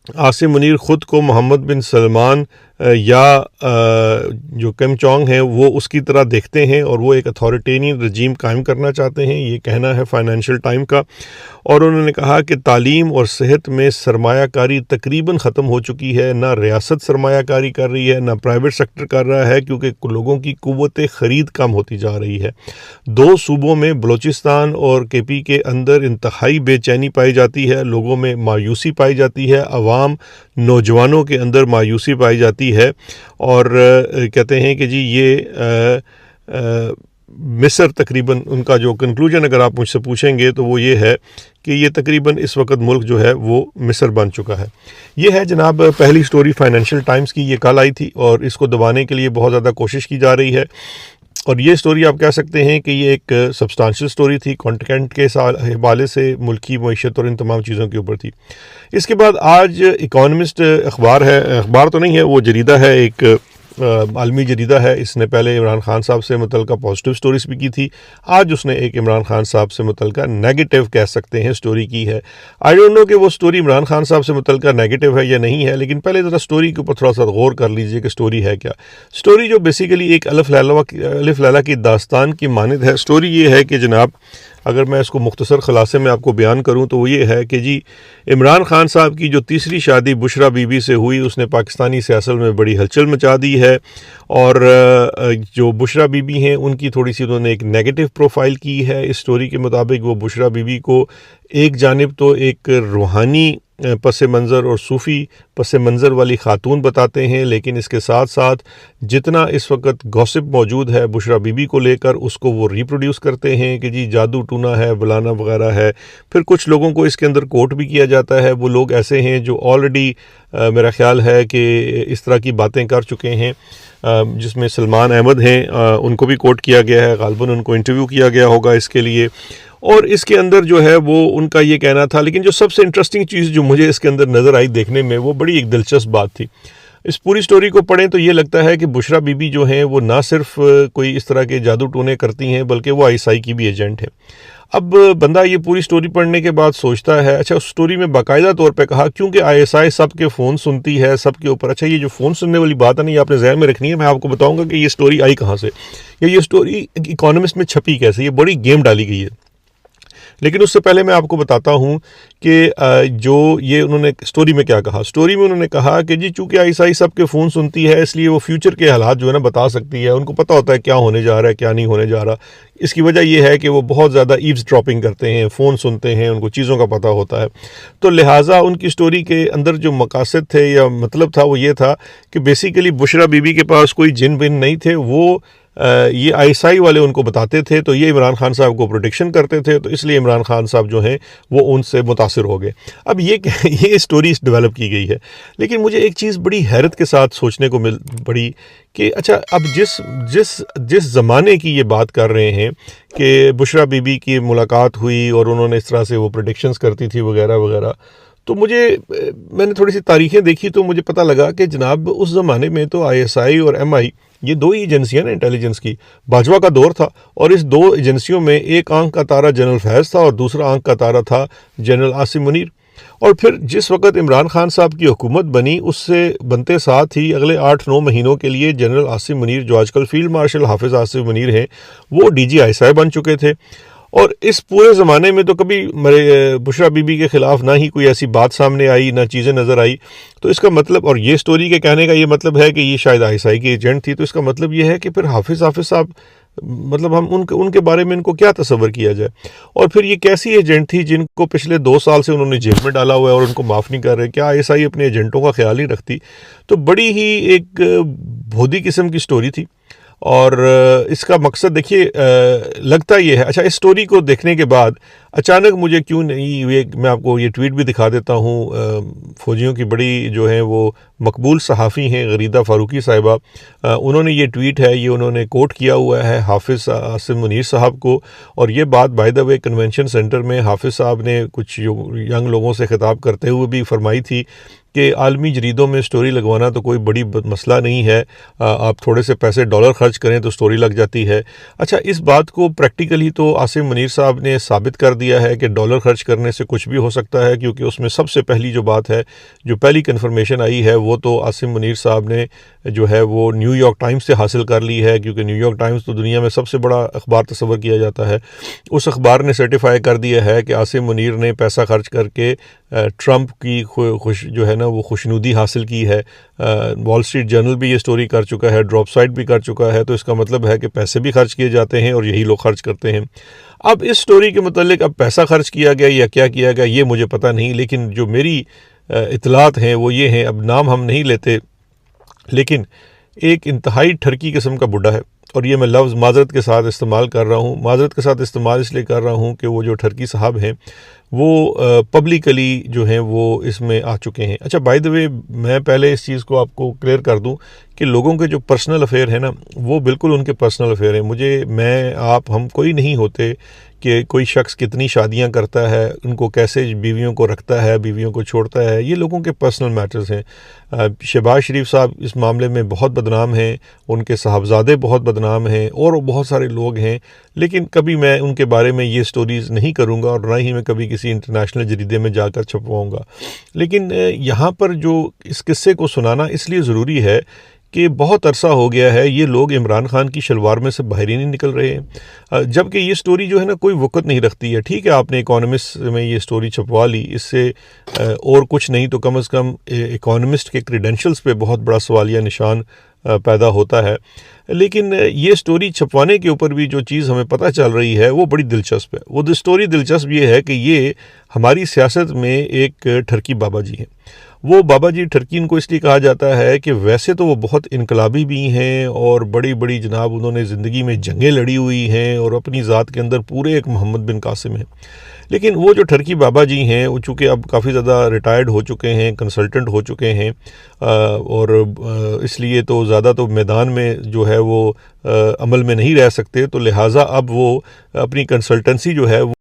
आसिम मुनीर ख़ुद को मोहम्मद बिन सलमान या जो किम जोंग हैं वो उसकी तरह देखते हैं और वो एक अथॉरिटेरियन रजीम कायम करना चाहते हैं, ये कहना है फाइनेंशियल टाइम का। और उन्होंने कहा कि तालीम और सेहत में सरमायाकारी तकरीबन ख़त्म हो चुकी है, ना रियासत सरमायाकारी कर रही है ना प्राइवेट सेक्टर कर रहा है, क्योंकि लोगों की कुव्वत ख़रीद कम होती जा रही है। 2 सूबों में बलूचिस्तान और केपी के अंदर इंतहाई बेचैनी पाई जाती है, लोगों में मायूसी पाई जाती है, अवाम नौजवानों के अंदर मायूसी पाई जाती है। और कहते हैं कि जी ये मिस्र तकरीबन उनका जो कंक्लूजन अगर आप मुझसे पूछेंगे तो वो ये है कि ये तकरीबन इस वक्त मुल्क जो है वो मिस्र बन चुका है। ये है जनाब पहली स्टोरी फाइनेंशियल टाइम्स की, ये कल आई थी और इसको दबाने के लिए बहुत ज़्यादा कोशिश की जा रही है। और ये स्टोरी आप कह सकते हैं कि ये एक सब्सटेंशियल स्टोरी थी, कंटेंट के हवाले से मुल्की मईशत और इन तमाम चीज़ों के ऊपर थी। इसके बाद आज इकोनॉमिस्ट अखबार है, अखबार तो नहीं है, वो जरीदा है, एक आलमी जरीदा है। इसने पहले इमरान खान साहब से मुतल्लिक़ पॉजिटिव स्टोरीज भी की थी, आज उसने एक इमरान खान साहब से मुतल्लिक़ नेगेटिव कह सकते हैं स्टोरी की है। आई डोंट नो कि वो स्टोरी इमरान खान साहब से मुतल्लिक़ नेगेटिव है या नहीं है, लेकिन पहले ज़रा स्टोरी के ऊपर थोड़ा सा गौर कर लीजिए कि स्टोरी है क्या। स्टोरी जो बेसिकली एक अलिफ लैला की दास्तान की मानिद है। स्टोरी ये है कि जनाब अगर मैं इसको मुख्तसर ख़ुलासे में आपको बयान करूं तो वो ये है कि जी इमरान खान साहब की जो तीसरी शादी बुशरा बीबी से हुई उसने पाकिस्तानी सियासत में बड़ी हलचल मचा दी है। और जो बुशरा बीबी हैं उनकी थोड़ी सी उन्होंने एक नेगेटिव प्रोफाइल की है। इस स्टोरी के मुताबिक वो बुशरा बीबी को एक जानिब तो एक रूहानी पस मंज़र और सूफ़ी पस मंज़र वाली ख़ातून बताते हैं, लेकिन इसके साथ साथ जितना इस वक्त गॉसिप मौजूद है बुशरा बीबी को लेकर उसको वो रिप्रोड्यूस करते हैं कि जी जादू टूना है, बुलाना वगैरह है। फिर कुछ लोगों को इसके अंदर कोट भी किया जाता है, वो लोग ऐसे हैं जो ऑलरेडी मेरा ख़्याल है कि इस तरह की बातें कर चुके हैं, जिसमें सलमान अहमद हैं, उनको भी कोट किया गया है, गालिबन उनको इंटरव्यू किया गया होगा इसके लिए। और इसके अंदर जो है वो उनका ये कहना था, लेकिन जो सबसे इंटरेस्टिंग चीज़ जो मुझे इसके अंदर नज़र आई देखने में वो बड़ी एक दिलचस्प बात थी। इस पूरी स्टोरी को पढ़ें तो ये लगता है कि बुशरा बीबी जो हैं वो ना सिर्फ कोई इस तरह के जादू टोने करती हैं बल्कि वो आईएसआई की भी एजेंट है। अब बंदा ये पूरी स्टोरी पढ़ने के बाद सोचता है, अच्छा उस स्टोरी में बाकायदा तौर पे कहा क्योंकि आईएसआई सबके फ़ोन सुनती है सबके ऊपर। अच्छा ये जो फ़ोन सुनने वाली बात है ना, ये आपने जहन में रखनी है। मैं आपको बताऊंगा कि ये स्टोरी आई कहाँ से या ये स्टोरी इकोनॉमिस्ट में छपी कैसे, ये बड़ी गेम डाली गई है। लेकिन उससे पहले मैं आपको बताता हूँ कि जो ये उन्होंने स्टोरी में क्या कहा। स्टोरी में उन्होंने कहा कि जी चूँकि आईएसआई सबके फ़ोन सुनती है इसलिए वो फ्यूचर के हालात जो है ना बता सकती है, उनको पता होता है क्या होने जा रहा है क्या नहीं होने जा रहा। इसकी वजह यह है कि वो बहुत ज़्यादा ईव्स ड्रॉपिंग करते हैं, फ़ोन सुनते हैं, उनको चीज़ों का पता होता है। तो लिहाजा उनकी स्टोरी के अंदर जो मकासद थे या मतलब था वो ये था कि बेसिकली बुशरा बीबी के पास कोई जिन बिन नहीं थे, वो ये आईएसआई वाले उनको बताते थे, तो ये इमरान खान साहब को प्रोटेक्शन करते थे, तो इसलिए इमरान खान साहब जो हैं वो उनसे मुतासिर हो गए। अब ये स्टोरी डेवलप की गई है, लेकिन मुझे एक चीज़ बड़ी हैरत के साथ सोचने को पड़ी कि अच्छा अब जिस ज़माने की ये बात कर रहे हैं कि बुशरा बीबी की मुलाकात हुई और उन्होंने इस तरह से वो प्रोडिक्शंस करती थी वगैरह वगैरह, तो मैंने थोड़ी सी तारीखें देखी तो मुझे पता लगा कि जनाब उस ज़माने में तो आईएसआई और एमआई ये 2 ही एजेंसियां ना इंटेलिजेंस की, बाजवा का दौर था और इस 2 एजेंसियों में एक आंख का तारा जनरल फैज़ था और दूसरा आंख का तारा था जनरल आसिम मुनीर। और फिर जिस वक्त इमरान खान साहब की हुकूमत बनी उससे बनते साथ ही अगले 8-9 महीनों के लिए जनरल आसिम मुनीर जो आजकल फील्ड मार्शल हाफिज़ आसिम मुनीर हैं वो डीजी आईएसआई बन चुके थे। और इस पूरे ज़माने में तो कभी बुशरा बीबी के ख़िलाफ़ ना ही कोई ऐसी बात सामने आई ना चीज़ें नज़र आई। तो इसका मतलब, और ये स्टोरी के कहने का ये मतलब है कि ये शायद आईएसआई की एजेंट थी, तो इसका मतलब ये है कि फिर हाफिज़ साहब मतलब हम उनके बारे में इनको क्या तस्वर किया जाए। और फिर ये कैसी एजेंट थी जिनको पिछले 2 साल से उन्होंने जेल में डाला हुआ है और उनको माफ़ नहीं कर रहे, क्या आईएसआई अपने एजेंटों का ख्याल ही रखती। तो बड़ी ही एक भोदी किस्म की स्टोरी थी और इसका मकसद देखिए लगता ये है। अच्छा इस स्टोरी को देखने के बाद अचानक मुझे क्यों नहीं, मैं आपको ये ट्वीट भी दिखा देता हूँ। फ़ौजियों की बड़ी जो है वो मकबूल सहाफ़ी हैं गरीदा फ़ारूकी साहिबा, उन्होंने ये ट्वीट है, ये उन्होंने कोट किया हुआ है हाफिज़ आसिम मुनीर साहब को। और ये बात by the way convention centre में हाफिज़ साहब ने कुछ यंग लोगों से ख़िताब करते हुए भी फरमाई थी कि आलमी जरीदों में स्टोरी लगवाना तो कोई बड़ी मसला नहीं है। आप थोड़े से पैसे डॉलर खर्च करें तो स्टोरी लग जाती है। अच्छा, इस बात को प्रैक्टिकली तो आसिम मुनीर साहब ने साबित कर दिया है कि डॉलर खर्च करने से कुछ भी हो सकता है, क्योंकि उसमें सबसे पहली जो बात है, जो पहली कन्फर्मेशन आई है, वो तो आसिम मुनीर साहब ने जो है वो न्यूयॉर्क टाइम्स से हासिल कर ली है, क्योंकि न्यूयॉर्क टाइम्स तो दुनिया में सबसे बड़ा अखबार तस्वर किया जाता है। उस अखबार ने सर्टिफाई कर दिया है कि आसिम मुनीर ने पैसा खर्च करके ट्रंप की खुश जो है ना वो खुशनुदी हासिल की है। वॉल स्ट्रीट जर्नल भी ये स्टोरी कर चुका है, ड्रॉप साइट भी कर चुका है। तो इसका मतलब है कि पैसे भी खर्च किए जाते हैं और यही लोग खर्च करते हैं। अब इस स्टोरी के मुतालिक अब पैसा खर्च किया गया या क्या किया गया ये मुझे पता नहीं, लेकिन जो मेरी इतलात हैं वो ये हैं, अब नाम हम नहीं लेते, लेकिन एक इंतहाई ठरकी किस्म का बुड्ढा है, और ये मैं लफ्ज़ माजरत के साथ इस्तेमाल कर रहा हूँ। माजरत के साथ इस्तेमाल इसलिए कर रहा हूँ कि वो जो ठरकी साहब हैं वो पब्लिकली जो हैं वो इसमें आ चुके हैं। अच्छा, बाय द वे, मैं पहले इस चीज़ को आपको क्लियर कर दूं कि लोगों के जो पर्सनल अफेयर है ना, वो बिल्कुल उनके पर्सनल अफेयर हैं। हम कोई नहीं होते कि कोई शख्स कितनी शादियां करता है, उनको कैसे बीवियों को रखता है, बीवियों को छोड़ता है, ये लोगों के पर्सनल मैटर्स हैं। शहबाज शरीफ साहब इस मामले में बहुत बदनाम हैं, उनके साहबजादे बहुत बदनाम हैं, और बहुत सारे लोग हैं, लेकिन कभी मैं उनके बारे में ये स्टोरीज़ नहीं करूँगा और ना ही मैं कभी किसी इंटरनेशनल जरीदे में जाकर छपवाऊँगा। लेकिन यहाँ पर जो इस किस्से को सुनाना इसलिए ज़रूरी है कि बहुत अरसा हो गया है ये लोग इमरान खान की शलवार में से बाहर ही नहीं निकल रहे हैं, जबकि ये स्टोरी जो है ना कोई वक़्त नहीं रखती है। ठीक है, आपने इकोनॉमिस्ट में ये स्टोरी छपवा ली, इससे और कुछ नहीं तो कम से कम इकोनॉमिस्ट के क्रेडेंशियल्स पे बहुत बड़ा सवालिया निशान पैदा होता है। लेकिन ये स्टोरी छपवाने के ऊपर भी जो चीज़ हमें पता चल रही है वो बड़ी दिलचस्प है। वो स्टोरी दिलचस्प ये है कि ये हमारी सियासत में एक ठरकी बाबा जी हैं। वो बाबा जी ठरकी इनको इसलिए कहा जाता है कि वैसे तो वो बहुत इनकलाबी भी हैं और बड़ी बड़ी जनाब उन्होंने ज़िंदगी में जंगें लड़ी हुई हैं और अपनी ज़ात के अंदर पूरे एक मोहम्मद बिन कासिम हैं। लेकिन वो जो ठरकी बाबा जी हैं वो चूँकि अब काफ़ी ज़्यादा रिटायर्ड हो चुके हैं, कंसल्टेंट हो चुके हैं, और इसलिए तो ज़्यादा तो मैदान में जो है वो अमल में नहीं रह सकते, तो लिहाजा अब वो अपनी कंसल्टेंसी जो है